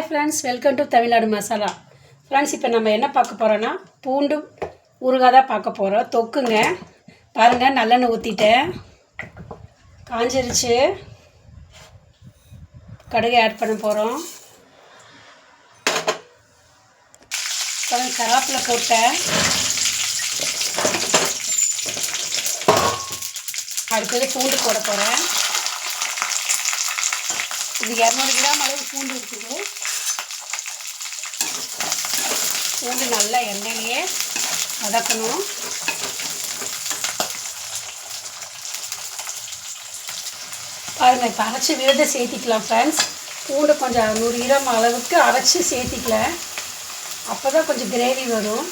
Friends, welcome to Tamil Nadu masala. Friends, இப்போ நம்ம என்ன பார்க்க போகிறோன்னா பூண்டு ஊறுகாய் தான் பார்க்க போகிறோம். தொக்குங்க. பாருங்கள், நல்லெண்ணெய் ஊற்றிட்டேன், காஞ்சிருச்சு. கடுகு ஆட் பண்ண போகிறோம். கருவேப்பிலை போட்டேன். அடுத்தது பூண்டு போட போகிறேன். இது 200 கிராம் அளவு பூண்டு இருக்குது. பூண்டு நல்லா எண்ணெயிலேயே வதக்கணும். பாருங்கள், இப்போ அரைச்சி விழுத சேர்த்திக்கலாம் ஃப்ரெண்ட்ஸ். பூண்டு கொஞ்சம் 100 கிராம் அளவுக்கு அரைச்சி சேர்த்திக்கலாம். அப்போ தான் கொஞ்சம் கிரேவி வரும்.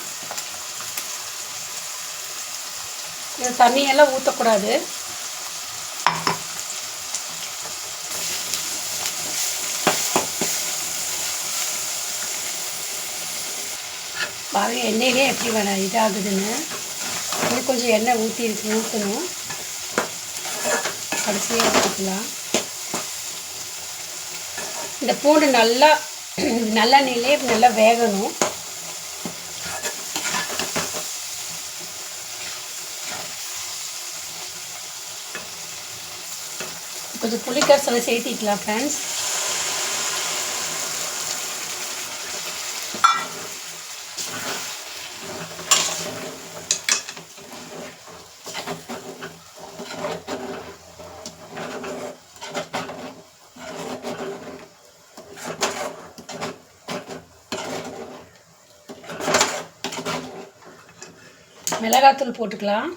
இது தண்ணியெல்லாம் ஊற்றக்கூடாது. பாருங்கள், எண்ணெயிலே எப்படி இதாகுதுன்னு. இன்னும் கொஞ்சம் எண்ணெய் ஊற்றணும். கடைசியாக ஊற்றிக்கலாம். இந்த பூண்டு நல்லெண்ணெயிலே நல்லா வேகணும். கொஞ்சம் புளிக்கரைசலை சேர்த்திக்கலாம் ஃப்ரெண்ட்ஸ். மிளகாத்தூள் போட்டுக்கலாம்.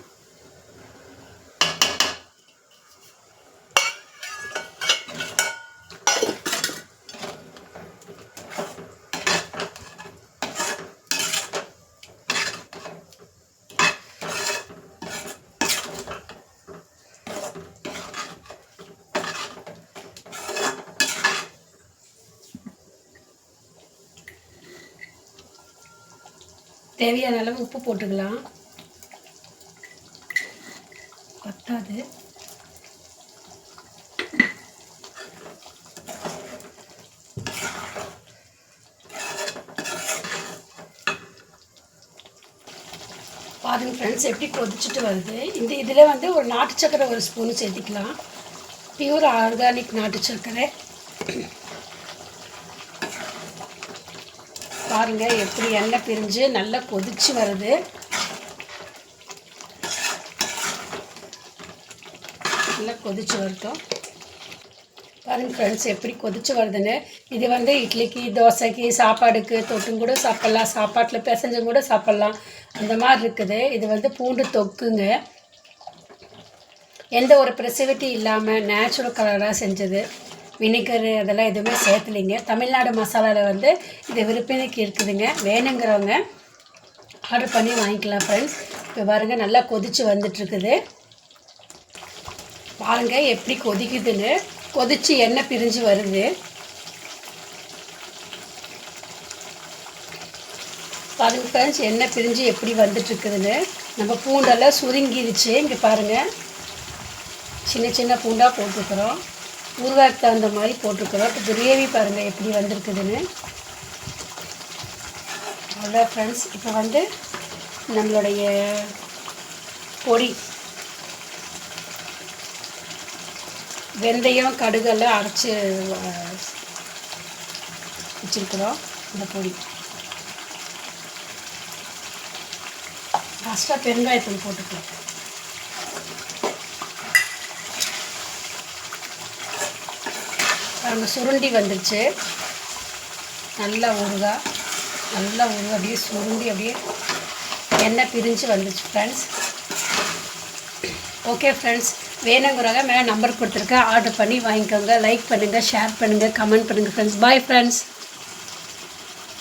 தேவையான அளவு உப்பு போட்டுக்கலாம். பத்தாது. பாருங்க ஃப்ரெண்ட்ஸ், எப்படி கொதிச்சுட்டு வருது. இதில் ஒரு நாட்டு சர்க்கரை ஒரு ஸ்பூன் சேர்த்திக்கலாம். பியூர் ஆர்கானிக் நாட்டு சர்க்கரை. பாருங்கள், எப்படி எண்ணெய் பிரிஞ்சு நல்லா கொதிச்சு வருது. நல்லா கொதிச்சு வரட்டும். பாருங்கள் ஃப்ரெண்ட்ஸ், எப்படி கொதிச்சு வருதுன்னு. இது இட்லிக்கு, தோசைக்கு, சாப்பாடுக்கு தொட்டும் கூட சாப்பிட்லாம். சாப்பாட்டில் பிசைஞ்சும் கூட சாப்பிட்லாம். அந்த மாதிரி இருக்குது. இது பூண்டு தொக்குங்க. எந்த ஒரு ப்ரிசர்வேட்டிவ் இல்லாமல் நேச்சுரல் கலராக செஞ்சது. வினிகரு அதெல்லாம் எதுவுமே சேர்த்துலிங்க. தமிழ்நாடு மசாலாவில் இது விற்பனைக்கு இருக்குதுங்க. வேணுங்கிறவங்க ஆர்டர் பண்ணி வாங்கிக்கலாம் ஃப்ரெண்ட்ஸ். இப்போ பாருங்கள், நல்லா கொதிச்சு வந்துட்டுருக்குது. பாருங்கள் எப்படி கொதிக்குதுன்னு. கொதித்து எண்ணெய் பிரிஞ்சு வருது. பாருங்கள் ஃப்ரெண்ட்ஸ், எண்ணெய் பிரிஞ்சு எப்படி வந்துட்டுருக்குதுன்னு. நம்ம பூண்டெல்லாம் சுருங்கிருச்சு. இங்கே பாருங்கள், சின்ன சின்ன பூண்டாக போட்டுருக்குறோம். ஊறுகாய்க்கு தகுந்த மாதிரி போட்டிருக்கிறோம். இப்போ கிரேவி பாருங்கள் எப்படி வந்திருக்குதுன்னு. அவ்வளோ ஃப்ரெண்ட்ஸ், இப்போ நம்மளுடைய பொடி வெந்தயம் கடுகெல்லாம் அரைச்சி வச்சுருக்குறோம். இந்த பொடி லாஸ்ட்டாக பெருங்காயத்தூள் போட்டுக்கலாம். பாருங்கள், சுருண்டி வந்துடுச்சு. நல்லா ஊறுகாய் அப்படியே சுருண்டி அப்படியே எண்ணெய் பிரிஞ்சு வந்துடுச்சு ஃப்ரெண்ட்ஸ். ஓகே ஃப்ரெண்ட்ஸ், வேணுங்கிறவங்க மேலே நம்பர் கொடுத்துருக்கேன். ஆர்டர் பண்ணி வாங்கிக்கோங்க. லைக் பண்ணுங்கள், ஷேர் பண்ணுங்கள், கமெண்ட் பண்ணுங்கள் ஃப்ரெண்ட்ஸ். Bye friends.